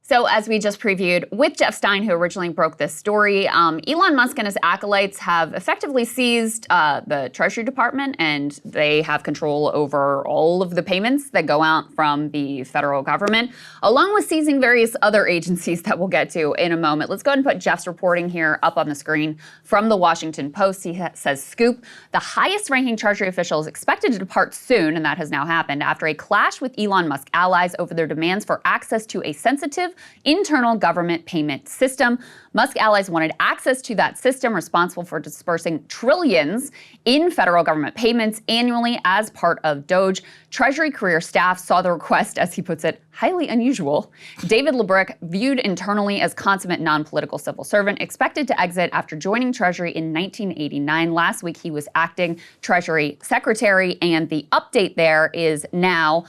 So as we just previewed with Jeff Stein, who originally broke this story, Elon Musk and his acolytes have effectively seized the Treasury Department, and they have control over all of the payments that go out from the federal government, along with seizing various other agencies that we'll get to in a moment. Let's go ahead and put Jeff's reporting here up on the screen from the Washington Post. He says, scoop, the highest-ranking Treasury official is expected to depart soon, and that has now happened, after a clash with Elon Musk allies over their demands for access to a sensitive internal government payment system. Musk allies wanted access to that system responsible for dispersing trillions in federal government payments annually as part of DOGE. Treasury career staff saw the request, as he puts it, highly unusual. David Lebrick, viewed internally as consummate non-political civil servant, expected to exit after joining Treasury in 1989. Last week, he was acting Treasury Secretary, and the update there is now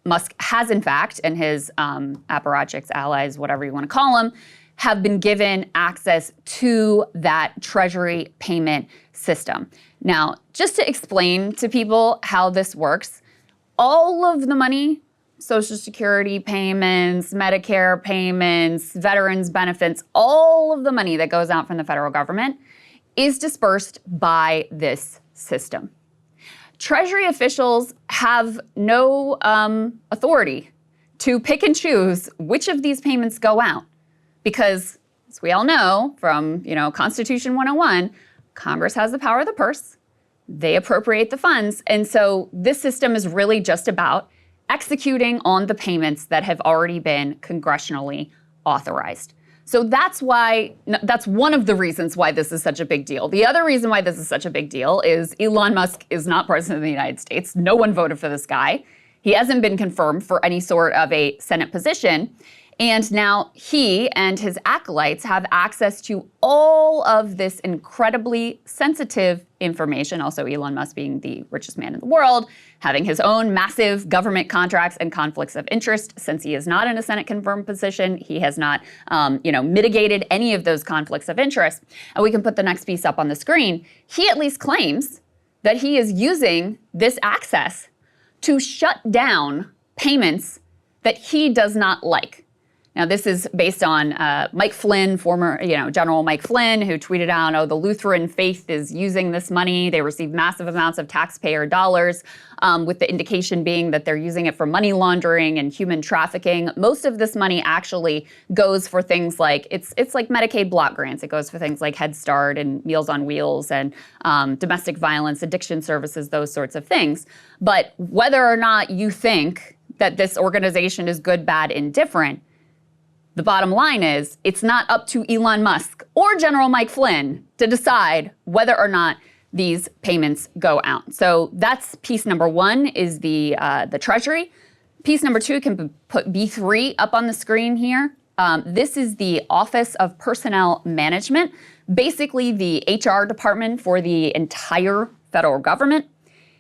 Musk has, in fact, and his apparatchiks, allies, whatever you want to call them, have been given access to that Treasury payment system. Now, just to explain to people how this works, all of the money, Social Security payments, Medicare payments, veterans benefits, all of the money that goes out from the federal government is dispersed by this system. Treasury officials have no authority to pick and choose which of these payments go out because, as we all know from, Constitution 101, Congress has the power of the purse. They appropriate the funds. And so this system is really just about executing on the payments that have already been congressionally authorized. So that's one of the reasons why this is such a big deal. The other reason why this is such a big deal is Elon Musk is not president of the United States. No one voted for this guy. He hasn't been confirmed for any sort of a Senate position. And now he and his acolytes have access to all of this incredibly sensitive information. Also, Elon Musk being the richest man in the world, having his own massive government contracts and conflicts of interest. Since he is not in a Senate confirmed position, he has not, mitigated any of those conflicts of interest. And we can put the next piece up on the screen. He at least claims that he is using this access to shut down payments that he does not like. Now, this is based on Mike Flynn, former, General Mike Flynn, who tweeted out, the Lutheran faith is using this money. They receive massive amounts of taxpayer dollars, with the indication being that they're using it for money laundering and human trafficking. Most of this money actually goes for things like, it's like Medicaid block grants. It goes for things like Head Start and Meals on Wheels and domestic violence, addiction services, those sorts of things. But whether or not you think that this organization is good, bad, indifferent, the bottom line is it's not up to Elon Musk or General Mike Flynn to decide whether or not these payments go out. So that's piece number one, is the Treasury. Piece number two, can put B3 up on the screen here. This is the Office of Personnel Management, basically the HR department for the entire federal government.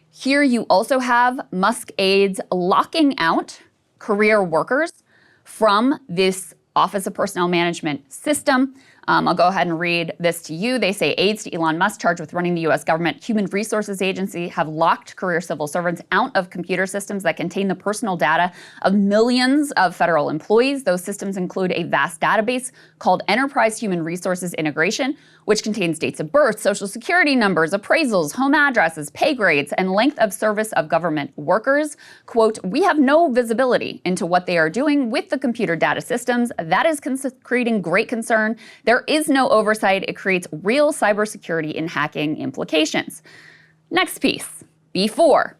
Here you also have Musk aides locking out career workers from this Office of Personnel Management system. I'll go ahead and read this to you. They say aides to Elon Musk charged with running the U.S. government Human Resources Agency have locked career civil servants out of computer systems that contain the personal data of millions of federal employees. Those systems include a vast database called Enterprise Human Resources Integration, which contains dates of birth, social security numbers, appraisals, home addresses, pay grades, and length of service of government workers. Quote, we have no visibility into what they are doing with the computer data systems. That is creating great concern. There is no oversight. It creates real cybersecurity and hacking implications. Next piece, B4,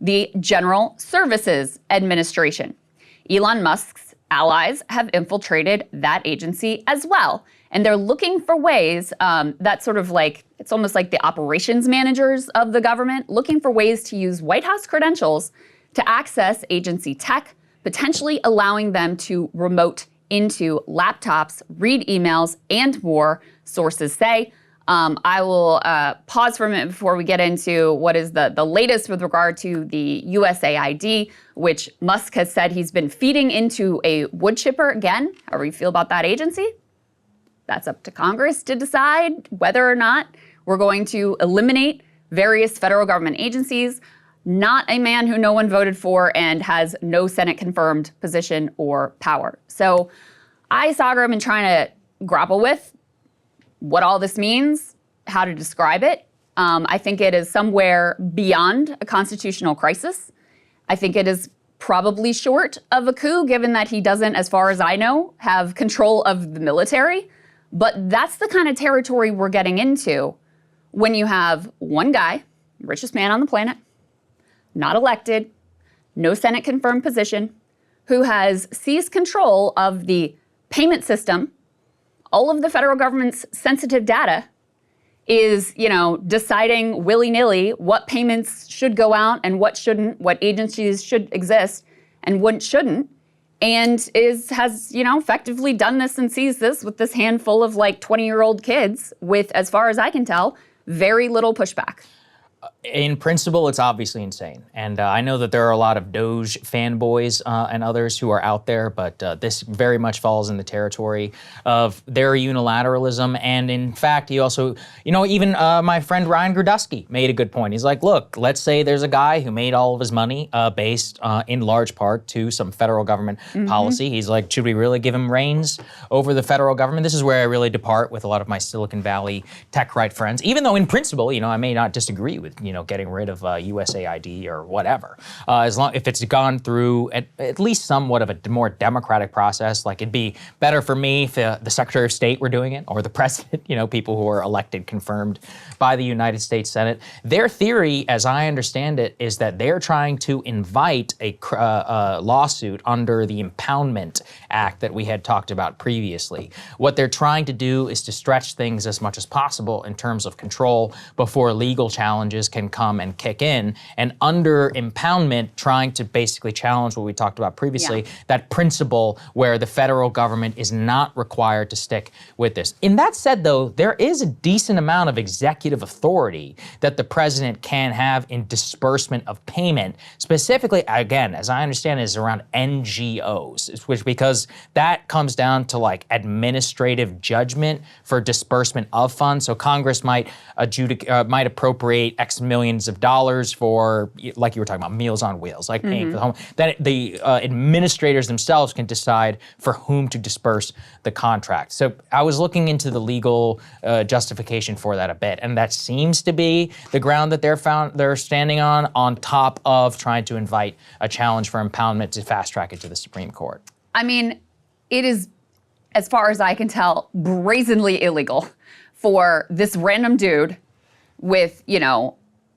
the General Services Administration. Elon Musk's allies have infiltrated that agency as well. And they're looking for ways that sort of like, it's almost like the operations managers of the government, looking for ways to use White House credentials to access agency tech, potentially allowing them to remote into laptops, read emails, and more, sources say. I will pause for a minute before we get into what is the latest with regard to the USAID, which Musk has said he's been feeding into a wood chipper. Again, how do you feel about that agency? That's up to Congress to decide whether or not we're going to eliminate various federal government agencies. not a man who no one voted for and has no Senate-confirmed position or power. So Saagar, have been trying to grapple with what all this means, how to describe it. I think it is somewhere beyond a constitutional crisis. I think it is probably short of a coup, given that he doesn't, as far as I know, have control of the military. But that's the kind of territory we're getting into when you have one guy, richest man on the planet, not elected, no Senate-confirmed position, who has seized control of the payment system, all of the federal government's sensitive data, is, deciding willy-nilly what payments should go out and what shouldn't, what agencies should exist and what shouldn't, and has effectively done this and sees this with this handful of 20-year-old kids with, as far as I can tell, very little pushback. In principle, it's obviously insane. And I know that there are a lot of DOGE fanboys and others who are out there, but this very much falls in the territory of their unilateralism. And in fact, he also, even my friend Ryan Grudusky made a good point. He's like, look, let's say there's a guy who made all of his money based in large part to some federal government policy. He's like, should we really give him reins over the federal government? This is where I really depart with a lot of my Silicon Valley tech right friends, even though in principle, I may not disagree with, getting rid of USAID or whatever. If it's gone through at least somewhat of a more democratic process, it'd be better for me if the Secretary of State were doing it, or the President, people who are elected, confirmed by the United States Senate. Their theory, as I understand it, is that they're trying to invite a lawsuit under the Impoundment Act that we had talked about previously. What they're trying to do is to stretch things as much as possible in terms of control before legal challenges can come and kick in, and under impoundment, trying to basically challenge what we talked about previously, that principle where the federal government is not required to stick with this. In that said, though, there is a decent amount of executive authority that the president can have in disbursement of payment, specifically, again, as I understand it, is around NGOs, which, because that comes down to administrative judgment for disbursement of funds. So Congress might appropriate X millions of dollars for, like you were talking about, Meals on Wheels, paying for the home. Then the administrators themselves can decide for whom to disperse the contract. So I was looking into the legal justification for that a bit, and that seems to be the ground that they're standing on top of trying to invite a challenge for impoundment to fast track it to the Supreme Court. I mean, it is, as far as I can tell, brazenly illegal for this random dude with,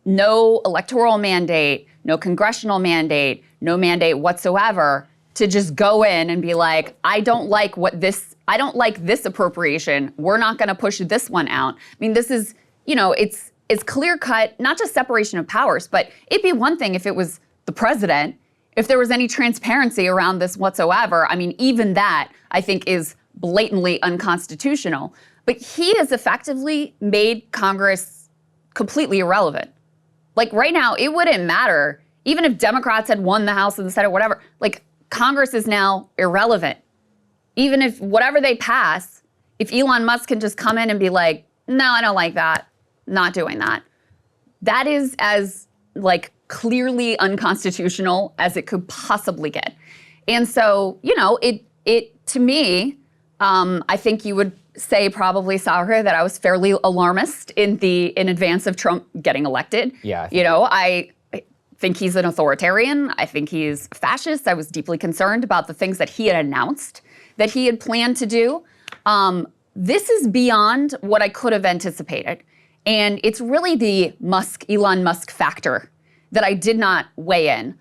no electoral mandate, no congressional mandate, no mandate whatsoever, to just go in and be like, I don't like this appropriation. We're not going to push this one out. I mean, this is, it's clear cut, not just separation of powers, but it'd be one thing if it was the president, if there was any transparency around this whatsoever. I mean, even that, I think, is blatantly unconstitutional. But he has effectively made Congress completely irrelevant. Right now, it wouldn't matter, even if Democrats had won the House and the Senate, whatever, Congress is now irrelevant. Even if whatever they pass, if Elon Musk can just come in and be like, no, I don't like that, not doing that. That is as clearly unconstitutional as it could possibly get. And so, it to me, I think you would say probably, Saagar, that I was fairly alarmist in advance of Trump getting elected. Yeah. I think he's an authoritarian. I think he's fascist. I was deeply concerned about the things that he had announced that he had planned to do. This is beyond what I could have anticipated. And it's really the Elon Musk factor that I did not weigh in.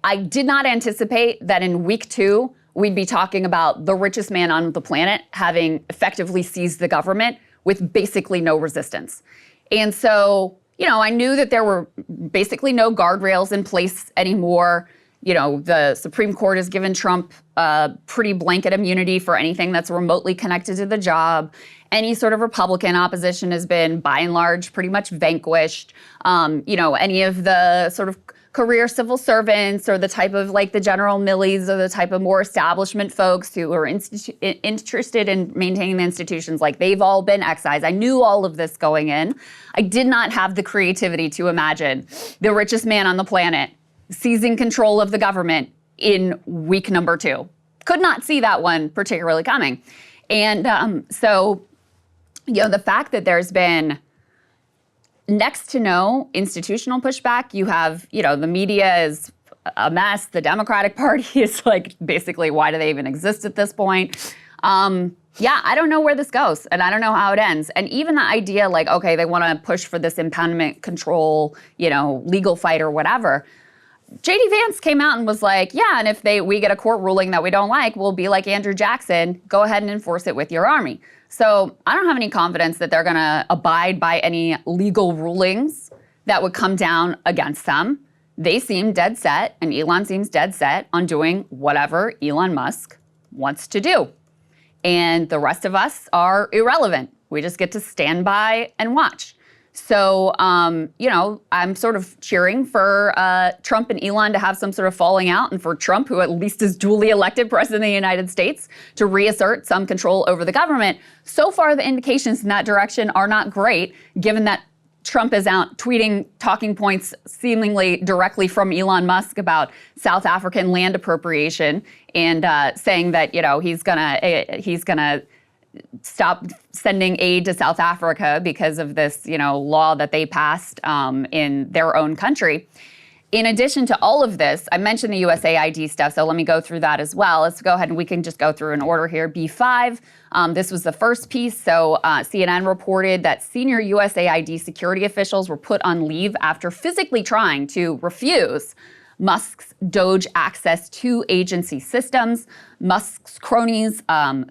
I did not anticipate that in week 2, we'd be talking about the richest man on the planet having effectively seized the government with basically no resistance. And so, I knew that there were basically no guardrails in place anymore. The Supreme Court has given Trump pretty blanket immunity for anything that's remotely connected to the job. Any sort of Republican opposition has been, by and large, pretty much vanquished. Any of the sort of career civil servants or the type of like the General Millies or the type of more establishment folks who are interested in maintaining the institutions, like they've all been excised. I knew all of this going in. I did not have the creativity to imagine the richest man on the planet seizing control of the government in week number 2. Could not see that one particularly coming. And so, the fact that there's been next to no institutional pushback, you have, the media is a mess. The Democratic Party is like, basically, why do they even exist at this point? I don't know where this goes, and I don't know how it ends. And even the idea, like, okay, they want to push for this impoundment control, legal fight or whatever. J.D. Vance came out and was like, yeah, and if we get a court ruling that we don't like, we'll be like Andrew Jackson, go ahead and enforce it with your army. So I don't have any confidence that they're going to abide by any legal rulings that would come down against them. They seem dead set, and Elon seems dead set on doing whatever Elon Musk wants to do. And the rest of us are irrelevant. We just get to stand by and watch. So, I'm sort of cheering for Trump and Elon to have some sort of falling out, and for Trump, who at least is duly elected president of the United States, to reassert some control over the government. So far, the indications in that direction are not great, given that Trump is out tweeting talking points seemingly directly from Elon Musk about South African land appropriation and saying that, he's gonna stop sending aid to South Africa because of this, law that they passed in their own country. In addition to all of this, I mentioned the USAID stuff, so let me go through that as well. Let's go ahead and we can just go through in order here. B5, this was the first piece. So CNN reported that senior USAID security officials were put on leave after physically trying to refuse Musk's DOGE access to agency systems. Musk's cronies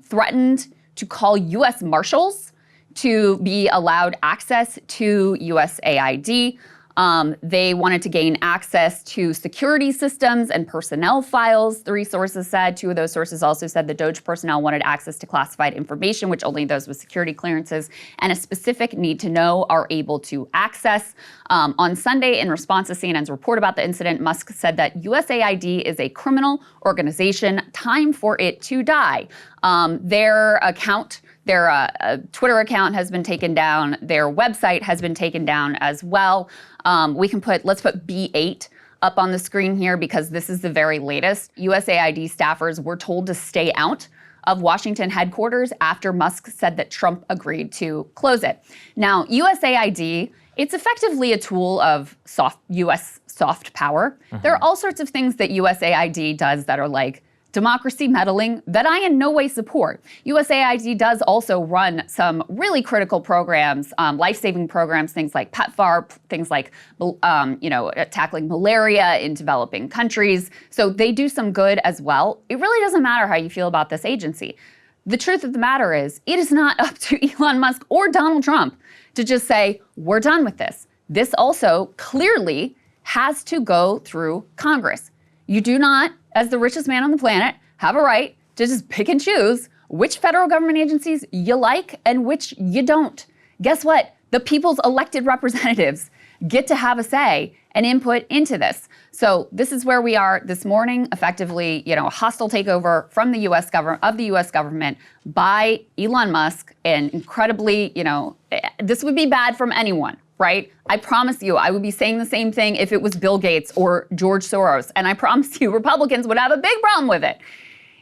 threatened to call U.S. Marshals to be allowed access to USAID. They wanted to gain access to security systems and personnel files, 3 sources said. 2 of those sources also said the DOGE personnel wanted access to classified information, which only those with security clearances and a specific need to know are able to access. On Sunday, in response to CNN's report about the incident, Musk said that USAID is a criminal organization. Time for it to die. Their Twitter account has been taken down. Their website has been taken down as well. Let's put B8 up on the screen here because this is the very latest. USAID staffers were told to stay out of Washington headquarters after Musk said that Trump agreed to close it. Now, USAID, it's effectively a tool of U.S. soft power. There are all sorts of things that USAID does that are like democracy meddling that I in no way support. USAID does also run some really critical programs, life-saving programs, things like PEPFAR, things like tackling malaria in developing countries. So they do some good as well. It really doesn't matter how you feel about this agency. The truth of the matter is, it is not up to Elon Musk or Donald Trump to just say, we're done with this. This also clearly has to go through Congress. You do not, as the richest man on the planet, have a right to just pick and choose which federal government agencies you like and which you don't. Guess what? The people's elected representatives get to have a say and input into this. So this is where we are this morning, effectively, a hostile takeover from the U.S. government by Elon Musk, and incredibly, this would be bad from anyone. Right? I promise you, I would be saying the same thing if it was Bill Gates or George Soros. And I promise you, Republicans would have a big problem with it.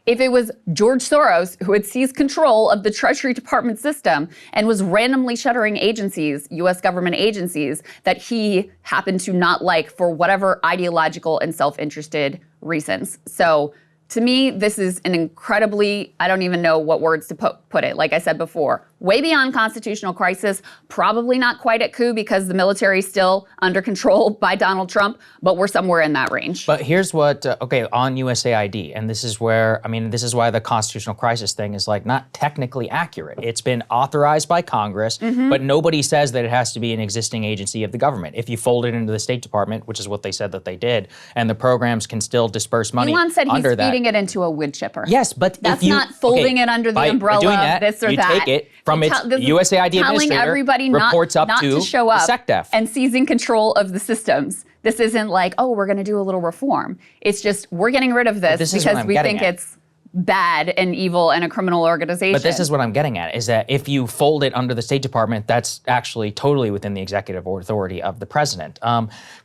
If it was George Soros who had seized control of the Treasury Department system and was randomly shuttering agencies, U.S. government agencies, that he happened to not like for whatever ideological and self-interested reasons. So to me, this is an incredibly, I don't even know what words to put it. Like I said before, way beyond constitutional crisis, probably not quite at coup because the military is still under control by Donald Trump, but we're somewhere in that range. But here's what, on USAID, and this is where, this is why the constitutional crisis thing is like not technically accurate. It's been authorized by Congress, but nobody says that it has to be an existing agency of the government. If you fold it into the State Department, which is what they said that they did, and the programs can still disperse money Elon said he's under that. feeding it into a wood chipper. Yes, but that's not folding it under the umbrella doing that, of this or you that. Take it from its USAID telling administrator, everybody reports not up to show up SecDef. and seizing control of the systems. This isn't like, oh, we're going to do a little reform. It's just, we're getting rid of this because we think it's bad and evil and a criminal organization. But this is what I'm getting at, is that if you fold it under the State Department, that's actually totally within the executive authority of the president.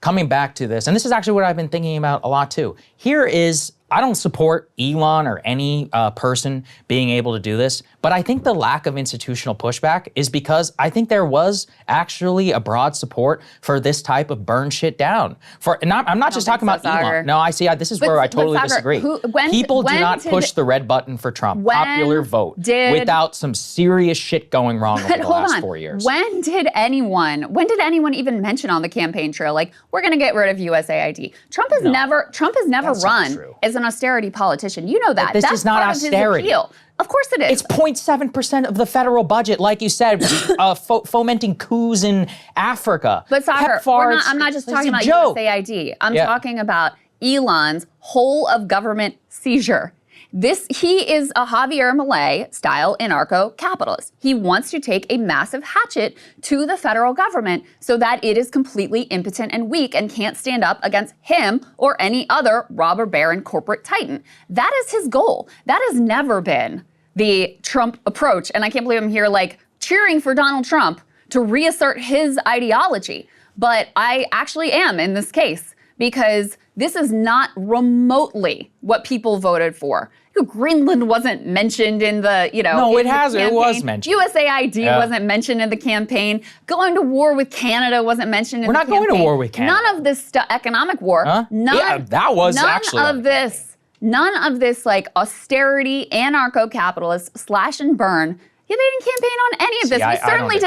Coming back to this, and this is actually what I've been thinking about a lot too. Here is, I don't support Elon or any person being able to do this, but I think the lack of institutional pushback is because I think there was actually a broad support for this type of burn shit down. I'm not just talking about Elon. No, I see. This is where I totally disagree. People do not push the red button for Trump, popular vote, without some serious shit going wrong over the last 4 years. When did anyone even mention on the campaign trail, like, we're going to get rid of USAID? Trump has never run as an austerity politician. You know that. But this is not austerity. Of course it is. It's 0.7% of the federal budget, like you said, fomenting coups in Africa. But Saagar, I'm not just talking about USAID. I'm talking about Elon's whole of government seizure. He is a Javier Milei-style anarcho-capitalist. He wants to take a massive hatchet to the federal government so that it is completely impotent and weak and can't stand up against him or any other robber baron corporate titan. That is his goal. That has never been the Trump approach. And I can't believe I'm here like cheering for Donald Trump to reassert his ideology. But I actually am in this case, because this is not remotely what people voted for. Greenland wasn't mentioned in the, No, it was mentioned. USAID wasn't mentioned in the campaign. Going to war with Canada wasn't mentioned in the campaign. We're not going to war with Canada. None of this economic war. Huh? That was actually. None of this like austerity, anarcho-capitalist, slash and burn. Yeah, they didn't campaign on any of this. He certainly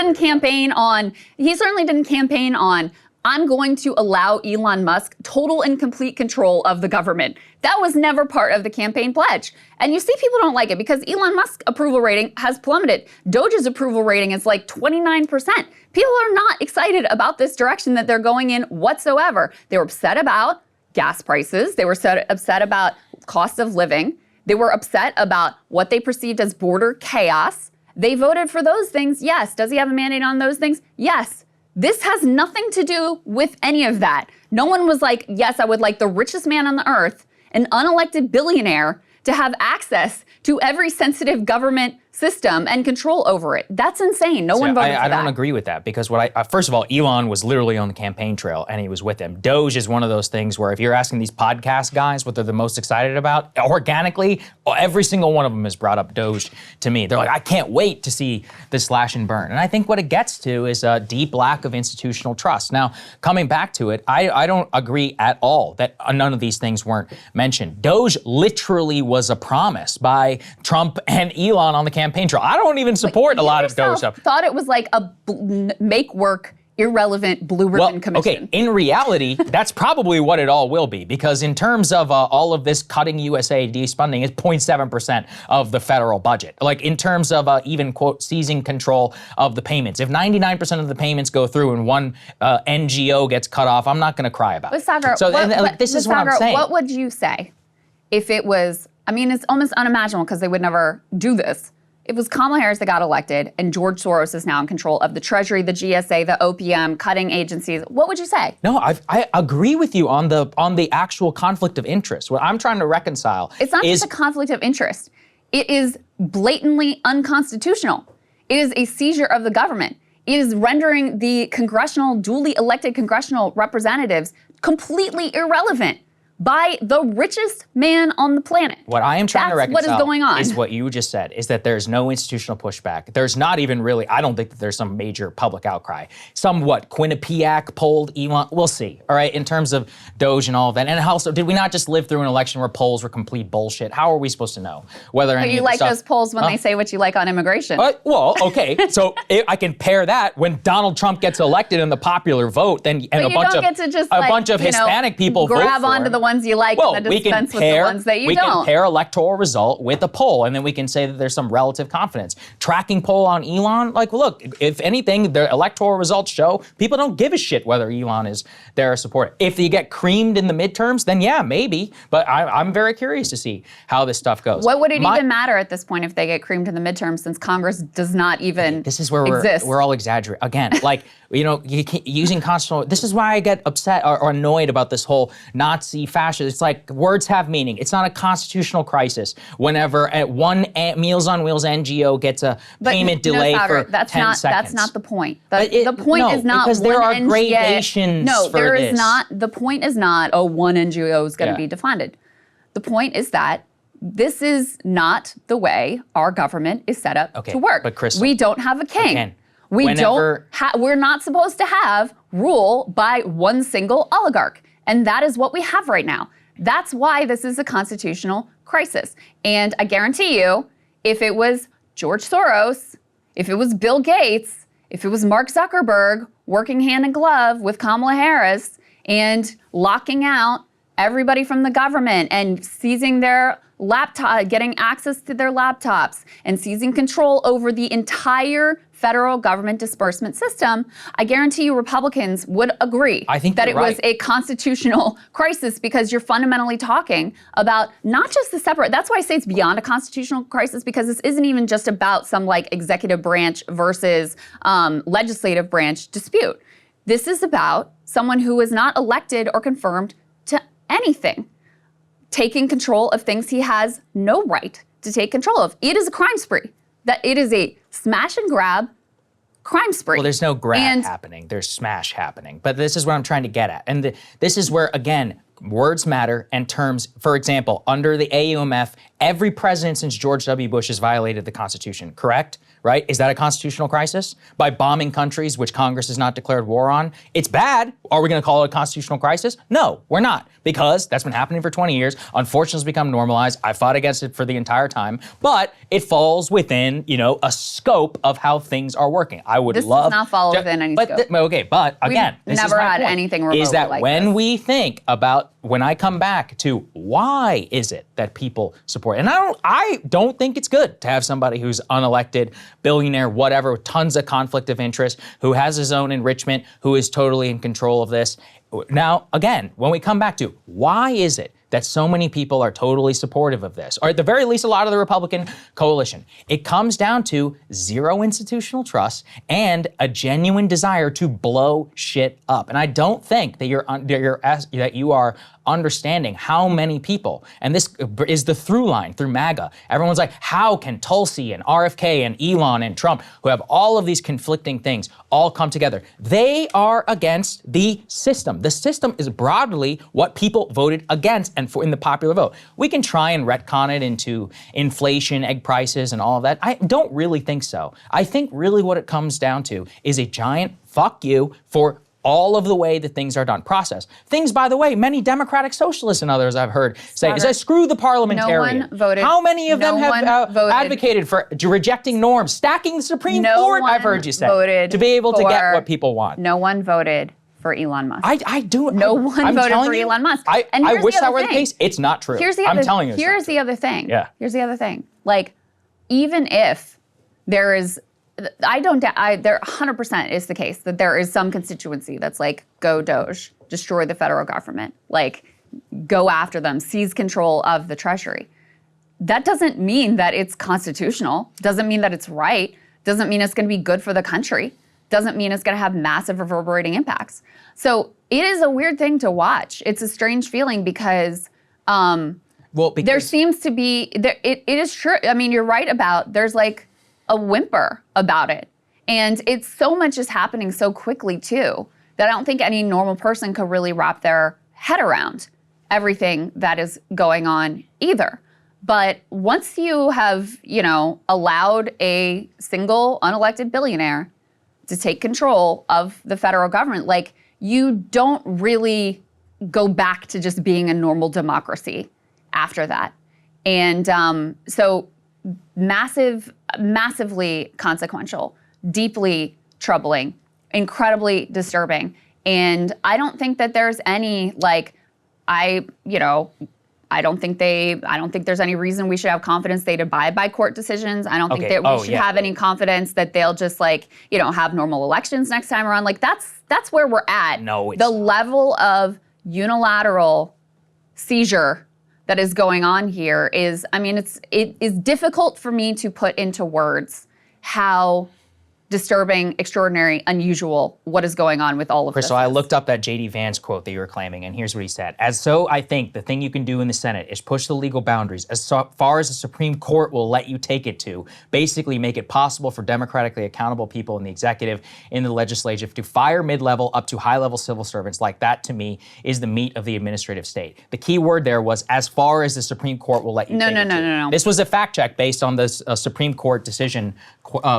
didn't campaign on, I'm going to allow Elon Musk total and complete control of the government. That was never part of the campaign pledge. And you see people don't like it because Elon Musk's approval rating has plummeted. Doge's approval rating is like 29%. People are not excited about this direction that they're going in whatsoever. They were upset about gas prices. They were upset about cost of living. They were upset about what they perceived as border chaos. They voted for those things, yes. Does he have a mandate on those things? Yes. This has nothing to do with any of that. No one was like, yes, I would like the richest man on the earth, an unelected billionaire, to have access to every sensitive government system and control over it. That's insane. No one voted for that. I don't agree with that because first of all, Elon was literally on the campaign trail and he was with him. Doge is one of those things where if you're asking these podcast guys what they're the most excited about, organically, every single one of them has brought up Doge to me. They're like, I can't wait to see the slash and burn. And I think what it gets to is a deep lack of institutional trust. Now, coming back to it, I don't agree at all that none of these things weren't mentioned. Doge literally was a promise by Trump and Elon on the campaign trail. I don't even support a lot of Doge stuff. Thought it was like a make-work, irrelevant blue ribbon commission. Okay, in reality, that's probably what it all will be, because in terms of all of this cutting USAID funding, it's 0.7% of the federal budget. Like in terms of even, quote, seizing control of the payments. If 99% of the payments go through and one NGO gets cut off, I'm not going to cry about it. Saagar, this is what I'm saying. What would you say if it was, it's almost unimaginable because they would never do this. It was Kamala Harris that got elected, and George Soros is now in control of the Treasury, the GSA, the OPM, cutting agencies. What would you say? No, I agree with you on the actual conflict of interest. What I'm trying to reconcile it's not just a conflict of interest. It is blatantly unconstitutional. It is a seizure of the government. It is rendering the duly elected congressional representatives completely irrelevant by the richest man on the planet. What I am trying to reconcile what is going on. Is what you just said, is that there's no institutional pushback. There's not even really, I don't think that there's some major public outcry. Somewhat Quinnipiac polled Elon, we'll see, all right, in terms of Doge and all of that. And also, did we not just live through an election where polls were complete bullshit? How are we supposed to know whether any of the stuff... You like those polls when they say what you like on immigration. Well, okay, so I can pair that when Donald Trump gets elected in the popular vote, then and a bunch of Hispanic people grab vote onto the ones ones you like and then dispense with the ones that you we don't. can pair electoral result with a poll, and then we can say that there's some relative confidence. Tracking poll on Elon, like, look, if anything, the electoral results show people don't give a shit whether Elon is there or support it. If you get creamed in the midterms, then yeah, maybe. But I'm very curious to see how this stuff goes. What would it even matter at this point if they get creamed in the midterms, since Congress does not even This is where exist? we're all exaggerating. Again, like, using constitutional, this is why I get upset or annoyed about this whole Nazi fascist. It's like, words have meaning. It's not a constitutional crisis whenever one Meals on Wheels NGO gets a payment delay for 10 seconds. That's not the point. The point is not because one there are NGO. gradations No, for there this. is not. The point is not, one NGO is going to be defunded. The point is that this is not the way our government is set up to work. But Krystal, we don't have a king. Again, We're not supposed to have rule by one single oligarch. And that is what we have right now. That's why this is a constitutional crisis. And I guarantee you, if it was George Soros, if it was Bill Gates, if it was Mark Zuckerberg working hand in glove with Kamala Harris and locking out everybody from the government and seizing their laptop, getting access to their laptops and seizing control over the entire federal government disbursement system, I guarantee you Republicans would agree that it was a constitutional crisis, because you're fundamentally talking about not just the separate, that's why I say it's beyond a constitutional crisis, because this isn't even just about some like executive branch versus legislative branch dispute. This is about someone who is not elected or confirmed to anything, taking control of things he has no right to take control of. It is a crime spree. That it is a smash and grab crime spree. Well, there's no grab happening. There's smash happening. But this is what I'm trying to get at. And this is where, again, words matter and terms. For example, under the AUMF, every president since George W. Bush has violated the Constitution, correct? Right? Is that a constitutional crisis? By bombing countries which Congress has not declared war on? It's bad. Are we going to call it a constitutional crisis? No, we're not, because that's been happening for 20 years. Unfortunately, it's become normalized. I fought against it for the entire time, but it falls within, a scope of how things are working. I would love. This does not fall within any scope. But again, We've this never is my had point, anything remotely is that like when this. we think about, when I come back to why is it that people support, and I don't think it's good to have somebody who's unelected, billionaire, whatever, with tons of conflict of interest, who has his own enrichment, who is totally in control of this. Now, again, when we come back to why is it that so many people are totally supportive of this, or at the very least, a lot of the Republican coalition, it comes down to zero institutional trust and a genuine desire to blow shit up. And I don't think that you are understanding how many people, and this is the through line through MAGA. Everyone's like, how can Tulsi and RFK and Elon and Trump, who have all of these conflicting things, all come together? They are against the system. The system is broadly what people voted against and for in the popular vote. We can try and retcon it into inflation, egg prices, and all of that. I don't really think so. I think really what it comes down to is a giant fuck you for all of the way that things are done. Process. Things, by the way, many democratic socialists and others I've heard say, screw the parliamentarian. No one voted. How many of them have advocated for rejecting norms, stacking the Supreme Court, I've heard you say, to be able to get what people want? No one voted for Elon Musk. I do. No one voted for Elon Musk. I wish that were the case. It's not true. I'm telling you. Here's the other thing. Yeah. Here's the other thing. Like, even if there is, there 100% is the case that there is some constituency that's like, go Doge, destroy the federal government, like, go after them, seize control of the Treasury. That doesn't mean that it's constitutional. Doesn't mean that it's right. Doesn't mean it's going to be good for the country. Doesn't mean it's going to have massive reverberating impacts. So it is a weird thing to watch. It's a strange feeling because there seems to be, it is true. I mean, you're right about, there's like a whimper about it. And it's so much is happening so quickly too, that I don't think any normal person could really wrap their head around everything that is going on either. But once you have, allowed a single unelected billionaire to take control of the federal government, like, you don't really go back to just being a normal democracy after that. And so massively consequential, deeply troubling, incredibly disturbing. And I don't think that there's any, like, I don't think there's any reason we should have confidence they'd abide by court decisions. I don't think that we should have any confidence that they'll just have normal elections next time around. Like that's where we're at. No, it's the not. level of unilateral seizure that is going on here is, it is difficult for me to put into words how disturbing, extraordinary, unusual what is going on with all of this. Krystal, I looked up that J.D. Vance quote that you were claiming, and here's what he said. I think the thing you can do in the Senate is push the legal boundaries as far as the Supreme Court will let you take it to, basically make it possible for democratically accountable people in the executive, in the legislature, to fire mid-level up to high-level civil servants. Like that, to me, is the meat of the administrative state. The key word there was as far as the Supreme Court will let you take it to. No. This was a fact check based on this Supreme Court decision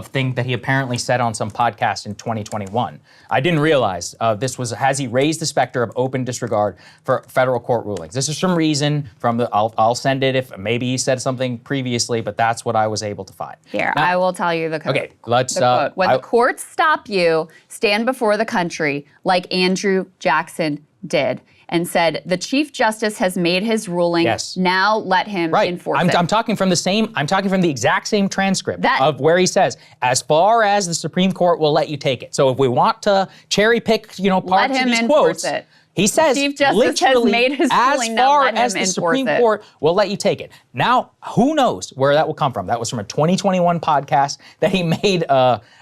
thing that he apparently said on some podcast in 2021. I didn't realize has he raised the specter of open disregard for federal court rulings. This is some reason from I'll send it if maybe he said something previously, but that's what I was able to find. Here, now, I will tell you the quote. Okay, let's. Quote. When the courts stop you, stand before the country like Andrew Jackson did and said, the Chief Justice has made his ruling. Yes. Now let him enforce it. I'm talking from the exact same transcript of where he says, as far as the Supreme Court will let you take it. So if we want to cherry pick, parts of these quotes, he says, Chief Justice has made his ruling, now let him as the Supreme Court will let you take it. Now, who knows where that will come from? That was from a 2021 podcast that he made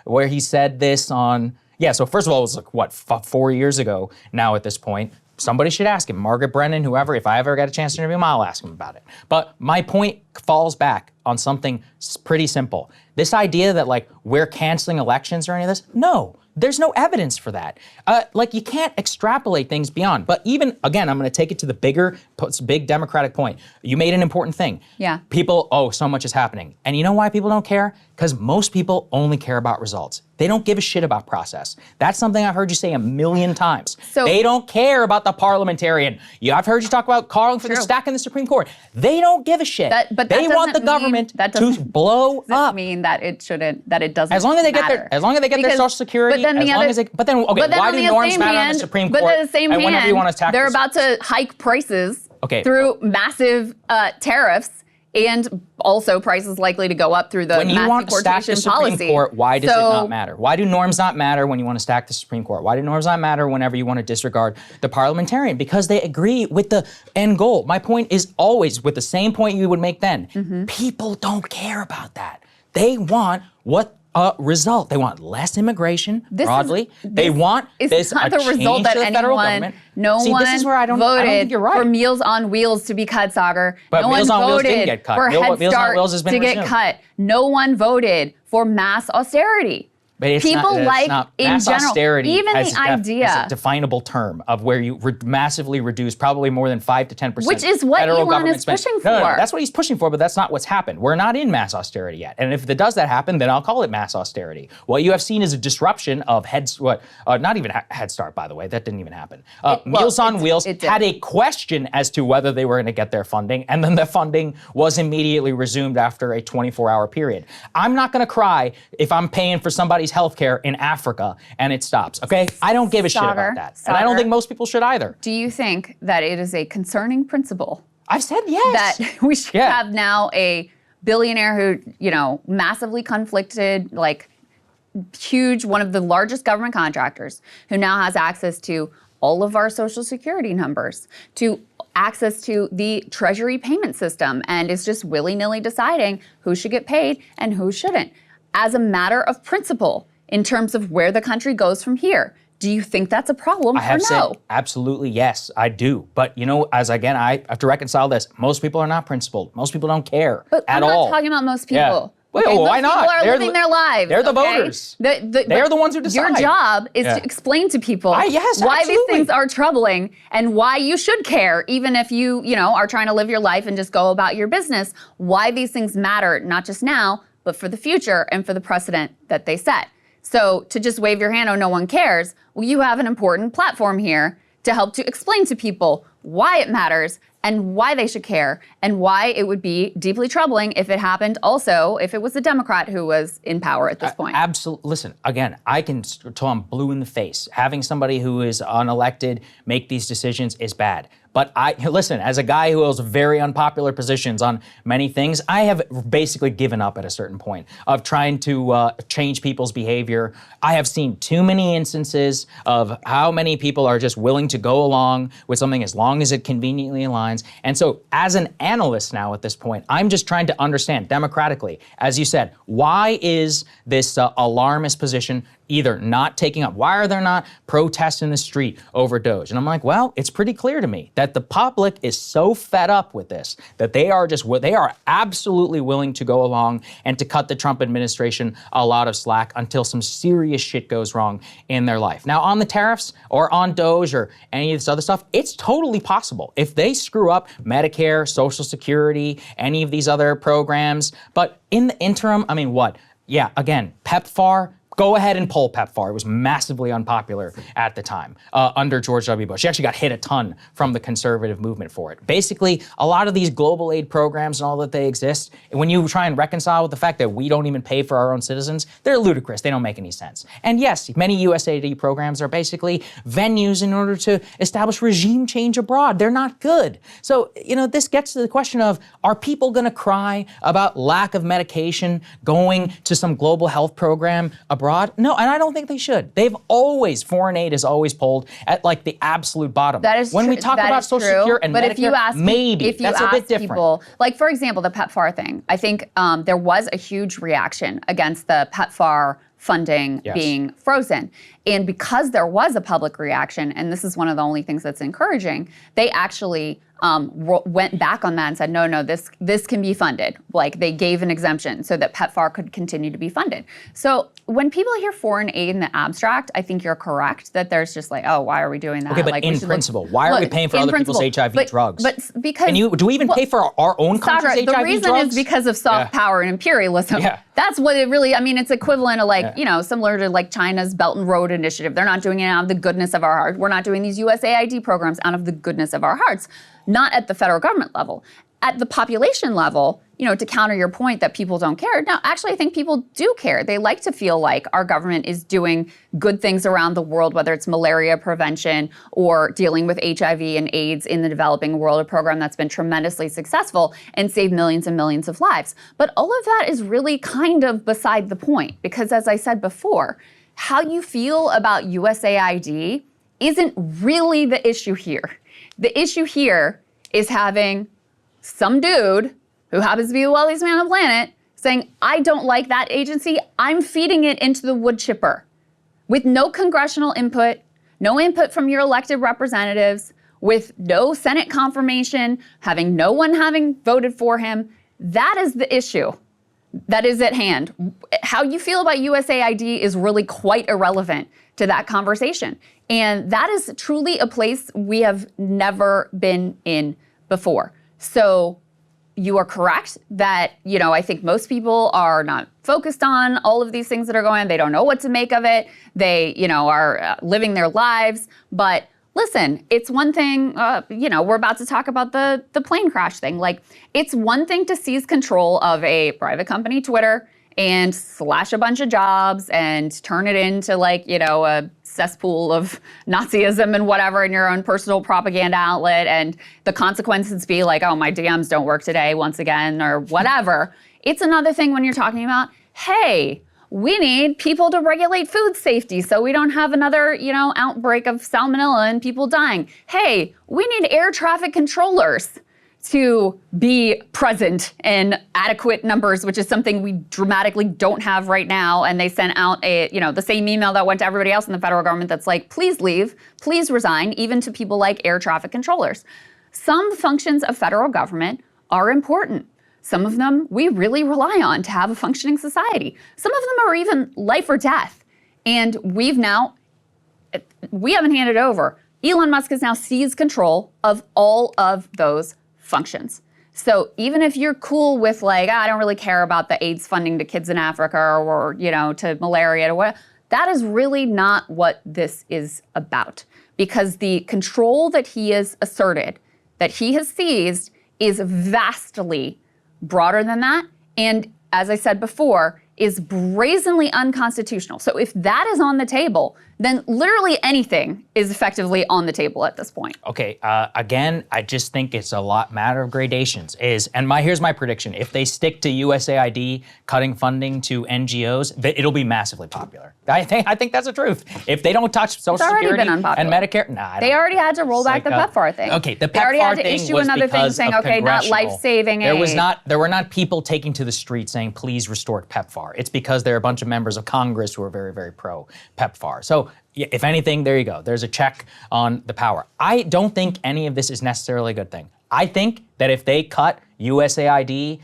where he said this on, so first of all, it was 4 years ago now at this point. Somebody should ask him, Margaret Brennan, whoever, if I ever get a chance to interview him, I'll ask him about it. But my point falls back on something pretty simple. This idea that we're canceling elections or any of this, no. There's no evidence for that. You can't extrapolate things beyond. But even, again, I'm going to take it to the big Democratic point. You made an important thing. Yeah. People, so much is happening. And you know why people don't care? Because most people only care about results. They don't give a shit about process. That's something I've heard you say a million times. So, they don't care about the parliamentarian. I've heard you talk about calling for the stack in the Supreme Court. They don't give a shit. They want the government to blow up. That mean that it shouldn't, that it doesn't As long as they matter. get their Social Security, why do norms matter on the Supreme Court? But at the same hand, whenever you want to tackle they're about to hike prices through massive tariffs. And also prices likely to go up through the mass deportation policy. Supreme Court, why does it not matter? Why do norms not matter when you want to stack the Supreme Court? Why do norms not matter whenever you want to disregard the parliamentarian? Because they agree with the end goal. My point is always with the same point you would make then. Mm-hmm. People don't care about that. They want result. They want less immigration broadly. They want this not the result that anyone. No one this is where I don't think you're right. For Meals on Wheels to be cut, Saagar. But no Meals one on Wheels voted didn't get cut. for Head Meals on Wheels has Start been to get resumed. cut. No one voted for mass austerity. But it's People in mass general, austerity even as the idea, as a definable term of where you massively reduce probably more than 5 to 10%. Which is what federal Elon government is spending. pushing for. No, that's what he's pushing for, but that's not what's happened. We're not in mass austerity yet. And if does that happen, then I'll call it mass austerity. What you have seen is a disruption of not even Head Start, by the way, that didn't even happen. Meals on Wheels had a question as to whether they were going to get their funding, and then the funding was immediately resumed after a 24-hour period. I'm not going to cry if I'm paying for somebody's health care in Africa and it stops, okay? I don't give a shit about that. And I don't think most people should either. Do you think that it is a concerning principle? I've said yes. That we should have now a billionaire who, massively conflicted, huge, one of the largest government contractors, who now has access to all of our Social Security numbers, to access to the Treasury payment system, and is just willy-nilly deciding who should get paid and who shouldn't. As a matter of principle, in terms of where the country goes from here. Do you think that's a problem I have or said no? Absolutely yes, I do. But I have to reconcile this. Most people are not principled. Most people don't care but at I'm all. not talking about most people. Yeah. Wait, okay, why not? Most people are living their lives. They're the voters. They're the ones who decide. Your job is to explain to people why these things are troubling and why you should care, even if you are trying to live your life and just go about your business, why these things matter, not just now, but for the future and for the precedent that they set. So to just wave your hand, oh, no one cares, well, you have an important platform here to help to explain to people why it matters, and why they should care, and why it would be deeply troubling if it happened also if it was a Democrat who was in power at this point. Absolutely. Listen, again, I can tell I'm blue in the face. Having somebody who is unelected make these decisions is bad. But listen, as a guy who holds very unpopular positions on many things, I have basically given up at a certain point of trying to change people's behavior. I have seen too many instances of how many people are just willing to go along with something as long as it conveniently aligns. And so as an analyst now at this point, I'm just trying to understand democratically, as you said, why is this alarmist position either not taking up? Why are there not protests in the street over DOGE? And I'm like, well, it's pretty clear to me that the public is so fed up with this that they are absolutely willing to go along and to cut the Trump administration a lot of slack until some serious shit goes wrong in their life. Now, on the tariffs or on DOGE or any of this other stuff, it's totally possible. If they screw up Medicare, Social Security, any of these other programs, but in the interim, I mean, what? Yeah, again, PEPFAR, go ahead and poll PEPFAR. It was massively unpopular at the time under George W. Bush. He actually got hit a ton from the conservative movement for it. Basically, a lot of these global aid programs and all that they exist, when you try and reconcile with the fact that we don't even pay for our own citizens, they're ludicrous. They don't make any sense. And yes, many USAID programs are basically venues in order to establish regime change abroad. They're not good. So, this gets to the question of, are people going to cry about lack of medication going to some global health program abroad? No, and I don't think they should. Foreign aid is always polled at like the absolute bottom. That is when we talk about Social Security and Medicare, maybe that's a bit different. People, like for example, the PEPFAR thing, I think there was a huge reaction against the PEPFAR funding being frozen. And because there was a public reaction, and this is one of the only things that's encouraging, they actually went back on that and said, no, this can be funded. Like they gave an exemption so that PEPFAR could continue to be funded. So when people hear foreign aid in the abstract, I think you're correct that there's just like, oh, why are we doing that? Okay, but like, in principle, why are we paying for other people's HIV drugs? But because do we even pay for our own country's HIV drugs? The reason is because of soft power and imperialism. Yeah. That's what it really, it's equivalent of like, similar to like China's Belt and Road Initiative. They're not doing it out of the goodness of our heart. We're not doing these USAID programs out of the goodness of our hearts. Not at the federal government level. At the population level, to counter your point that people don't care. No, actually, I think people do care. They like to feel like our government is doing good things around the world, whether it's malaria prevention or dealing with HIV and AIDS in the developing world, a program that's been tremendously successful and saved millions and millions of lives. But all of that is really kind of beside the point, because as I said before, how you feel about USAID isn't really the issue here. The issue here is having some dude who happens to be the wealthiest man on the planet saying, I don't like that agency, I'm feeding it into the wood chipper with no congressional input, no input from your elected representatives, with no Senate confirmation, no one having voted for him. That is the issue that is at hand. How you feel about USAID is really quite irrelevant to that conversation. And that is truly a place we have never been in before. So you are correct that, I think most people are not focused on all of these things that are going on. They don't know what to make of it. They, are living their lives. But listen, it's one thing, we're about to talk about the plane crash thing. Like, it's one thing to seize control of a private company, Twitter, and slash a bunch of jobs and turn it into like, a cesspool of Nazism and whatever in your own personal propaganda outlet, and the consequences be like, oh, my DMs don't work today once again or whatever. It's another thing when you're talking about, hey, we need people to regulate food safety so we don't have another, outbreak of salmonella and people dying. Hey, we need air traffic controllers to be present in adequate numbers, which is something we dramatically don't have right now. And they sent out the same email that went to everybody else in the federal government that's like, please leave, please resign, even to people like air traffic controllers. Some functions of federal government are important. Some of them we really rely on to have a functioning society. Some of them are even life or death. And we haven't handed over. Elon Musk has now seized control of all of those functions. So even if you're cool with like, I don't really care about the AIDS funding to kids in Africa or to malaria or what, that is really not what this is about. because the control that he has asserted, that he has seized, is vastly broader than that. And as I said before, is brazenly unconstitutional. So if that is on the table, then literally anything is effectively on the table at this point. Okay, again, I just think it's a matter of gradations. Here's my prediction: if they stick to USAID cutting funding to NGOs, it'll be massively popular. I think that's the truth. If they don't touch Social Security and Medicare, they already had to roll back the PEPFAR thing. Okay, the PEPFAR thing was because of they already had to issue another thing saying, okay, not life-saving aid. There were not people taking to the street saying, please restore PEPFAR. It's because there are a bunch of members of Congress who are very, very pro PEPFAR. So if anything, there you go. There's a check on the power. I don't think any of this is necessarily a good thing. I think that if they cut USAID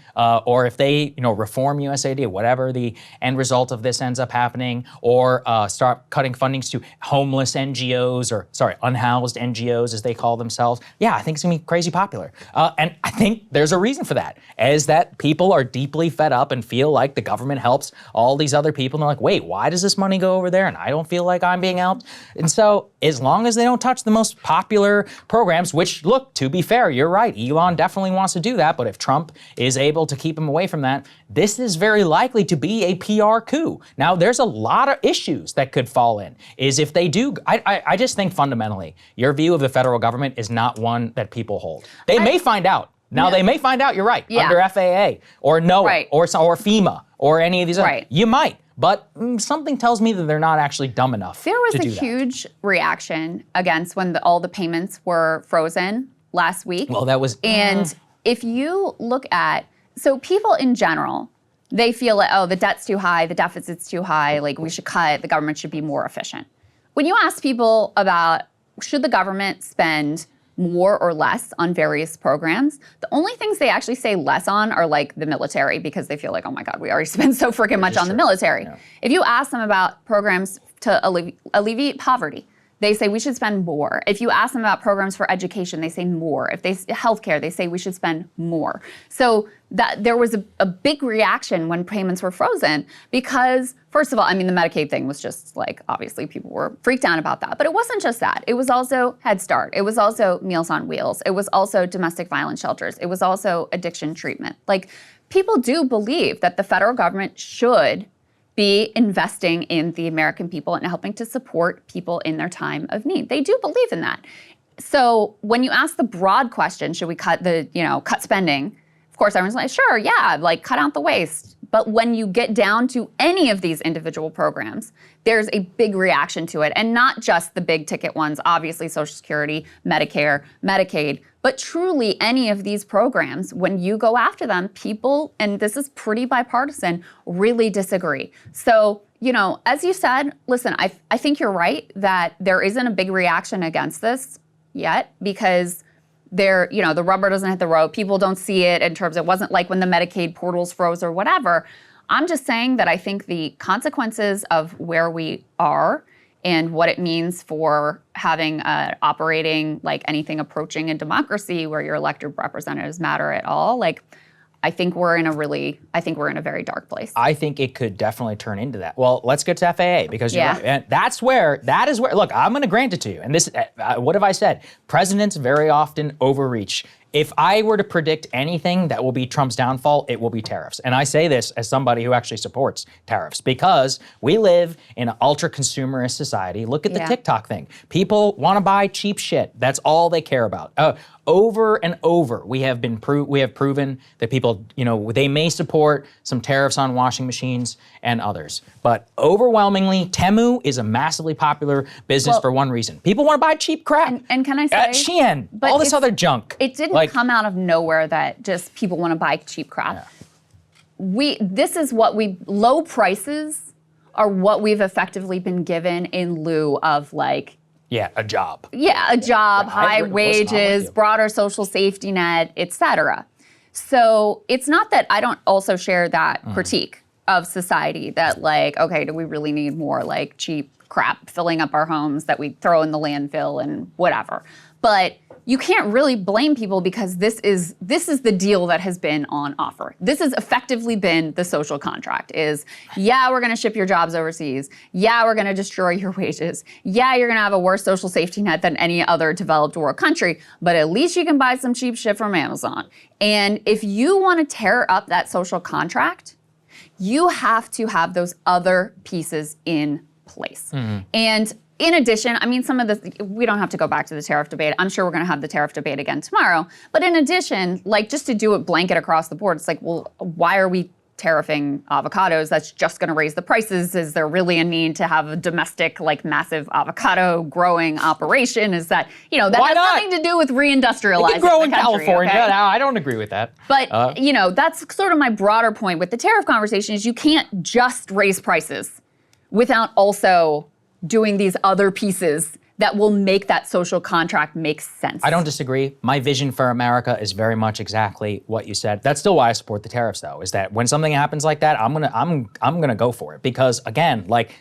or if they reform USAID, whatever the end result of this ends up happening, or start cutting fundings to homeless NGOs, or unhoused NGOs as they call themselves, yeah, I think it's gonna be crazy popular. And I think there's a reason for that, is that people are deeply fed up and feel like the government helps all these other people, and they're like, wait, why does this money go over there and I don't feel like I'm being helped? And so as long as they don't touch the most popular programs, which, look, to be fair, you're right, Elon definitely wants to do that, but if Trump is able to keep him away from that, this is very likely to be a PR coup. Now, there's a lot of issues that could fall in, is if they do, I just think fundamentally, your view of the federal government is not one that people hold. They may find out. Now, they may find out, you're right, under FAA, or NOAA, or FEMA, or any of these other, you might. But something tells me that they're not actually dumb enough to do that. There was a huge reaction against when all the payments were frozen last week. Well, that was... And if you look at, so people in general, they feel like, oh, the debt's too high, the deficit's too high, like we should cut, the government should be more efficient. When you ask people about should the government spend more or less on various programs, the only things they actually say less on are like the military, because they feel like, oh my God, we already spend so freaking much on the military. Yeah. If you ask them about programs to alleviate poverty, they say we should spend more. If you ask them about programs for education, they say more. If they healthcare, they say we should spend more. So that there was a big reaction when payments were frozen because, first of all, I mean, the Medicaid thing was just like, obviously people were freaked out about that. But it wasn't just that. It was also Head Start. It was also Meals on Wheels. It was also domestic violence shelters. It was also addiction treatment. Like, people do believe that the federal government should be investing in the American people and helping to support people in their time of need. They do believe in that. So when you ask the broad question, should we cut spending? Of course, everyone's like, sure, yeah, like cut out the waste. But when you get down to any of these individual programs, there's a big reaction to it. And not just the big ticket ones, obviously Social Security, Medicare, Medicaid, but truly any of these programs, when you go after them, people, and this is pretty bipartisan, really disagree. So, as you said, listen, I think you're right that there isn't a big reaction against this yet because the rubber doesn't hit the road. People don't see it in terms, it wasn't like when the Medicaid portals froze or whatever. I'm just saying that I think the consequences of where we are and what it means for having operating like anything approaching a democracy where your elected representatives matter at all, like, I think we're in a very dark place. I think it could definitely turn into that. Well, let's get to FAA because and that is where, look, I'm going to grant it to you. And this, what have I said? Presidents very often overreach. If I were to predict anything that will be Trump's downfall, it will be tariffs. And I say this as somebody who actually supports tariffs because we live in an ultra-consumerist society. Look at the TikTok thing. People want to buy cheap shit. That's all they care about. Over and over, we have proven that people, they may support some tariffs on washing machines and others. But overwhelmingly, Temu is a massively popular business for one reason. People want to buy cheap crap. And can I say? Shein, all this other junk. It didn't come out of nowhere that just people want to buy cheap crap. Yeah. Low prices are what we've effectively been given in lieu of a job. Yeah, a job, high wages, broader social safety net, et cetera. So it's not that I don't also share that critique of society that okay, do we really need more cheap crap filling up our homes that we throw in the landfill and whatever. But you can't really blame people because this is the deal that has been on offer. This has effectively been the social contract is, yeah, we're gonna ship your jobs overseas. Yeah, we're gonna destroy your wages. Yeah, you're gonna have a worse social safety net than any other developed world country, but at least you can buy some cheap shit from Amazon. And if you wanna tear up that social contract, you have to have those other pieces in place. And in addition, I mean, some of the, we don't have to go back to the tariff debate. I'm sure we're gonna have the tariff debate again tomorrow. But in addition, like just to do it blanket across the board, it's like, well, why are we tariffing avocados? That's just gonna raise the prices. Is there really a need to have a domestic, like massive avocado growing operation? Is that, you know, that has nothing to do with reindustrializing it can grow the in country, California. okay? No, I don't agree with that. But, you know, that's sort of my broader point with the tariff conversation is you can't just raise prices without also doing these other pieces that will make that social contract make sense. I don't disagree. My vision for America is very much exactly what you said. That's still why I support the tariffs, though, is that when something happens like that, I'm gonna go for it because again, like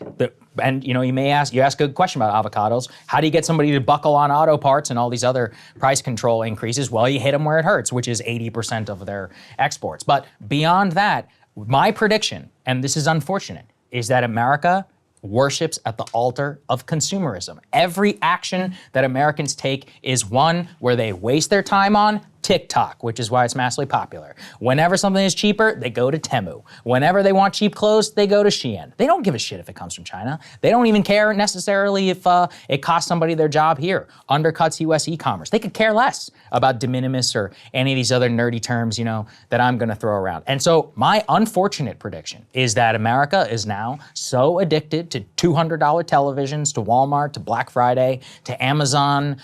and you know, you ask a good question about avocados. How do you get somebody to buckle on auto parts and all these other price control increases? Well, you hit them where it hurts, which is 80% of their exports. But beyond that, my prediction, and this is unfortunate, is that America worships at the altar of consumerism. Every action that Americans take is one where they waste their time on TikTok, which is why it's massively popular. Whenever something is cheaper, they go to Temu. Whenever they want cheap clothes, they go to Shein. They don't give a shit if it comes from China. They don't even care necessarily if it costs somebody their job here. Undercuts US e-commerce. They could care less about de minimis or any of these other nerdy terms, you know, that I'm gonna throw around. And so my unfortunate prediction is that America is now so addicted to $200 televisions, to Walmart, to Black Friday, to Amazon,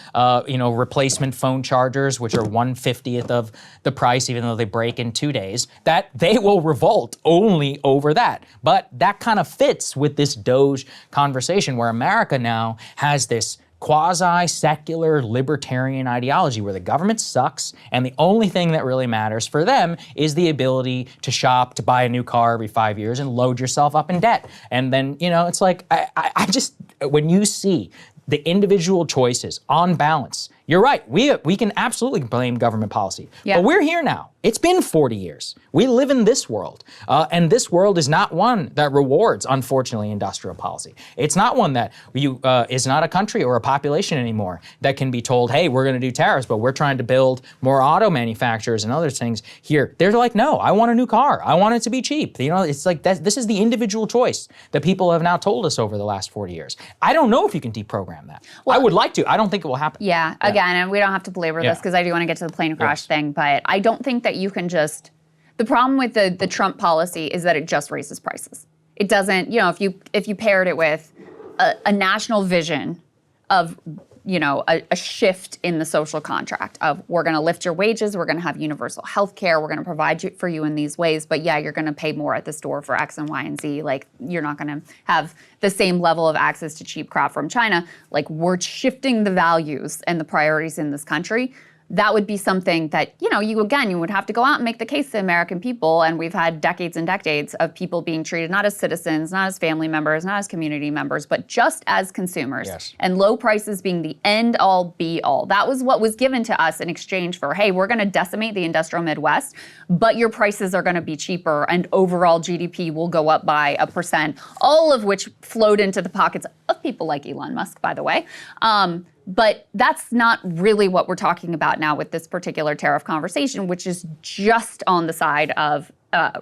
you know, replacement phone chargers, which are 150th of the price, even though they break in 2 days, that they will revolt only over that. But that kind of fits with this DOGE conversation where America now has this quasi-secular libertarian ideology where the government sucks and the only thing that really matters for them is the ability to shop, to buy a new car every 5 years and load yourself up in debt. And then, you know, it's like, I just, when you see the individual choices on balance, you're right, we can absolutely blame government policy, but we're here now. It's been 40 years. We live in this world, and this world is not one that rewards, unfortunately, industrial policy. It's not one that is not a country or a population anymore that can be told, hey, we're gonna do tariffs, but we're trying to build more auto manufacturers and other things here. They're like, no, I want a new car. I want it to be cheap. You know, it's like this is the individual choice that people have now told us over the last 40 years. I don't know if you can deprogram that. Well, I would like to. I don't think it will happen. Yeah, again, and we don't have to belabor this because I do want to get to the plane crash thing, but I don't think that you can just, the problem with the Trump policy is that it just raises prices. It doesn't, you know, if you paired it with a national vision of, you know, a shift in the social contract of we're gonna lift your wages, we're gonna have universal health care, we're gonna provide for you in these ways, but yeah, you're gonna pay more at the store for X and Y and Z. Like, you're not gonna have the same level of access to cheap crap from China. Like, we're shifting the values and the priorities in this country. That would be something that, you know, you would have to go out and make the case to American people, and we've had decades and decades of people being treated not as citizens, not as family members, not as community members, but just as consumers. Yes. And low prices being the end all be all. That was what was given to us in exchange for, hey, we're gonna decimate the industrial Midwest, but your prices are gonna be cheaper and overall GDP will go up by 1%, all of which flowed into the pockets of people like Elon Musk, by the way. But that's not really what we're talking about now with this particular tariff conversation, which is just on the side of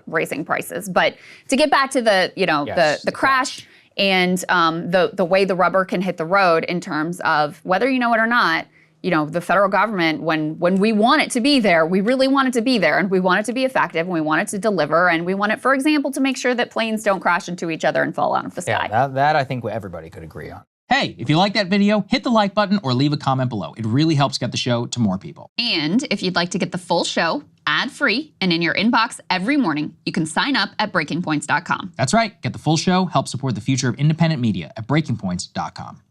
raising prices. But to get back to the, you know, the crash and the way the rubber can hit the road in terms of whether you know it or not, you know, the federal government, when we want it to be there, we really want it to be there, and we want it to be effective, and we want it to deliver, and we want it, for example, to make sure that planes don't crash into each other and fall out of the sky. Yeah, that I think everybody could agree on. Hey, if you like that video, hit the like button or leave a comment below. It really helps get the show to more people. And if you'd like to get the full show ad-free and in your inbox every morning, you can sign up at breakingpoints.com. That's right. Get the full show, help support the future of independent media at breakingpoints.com.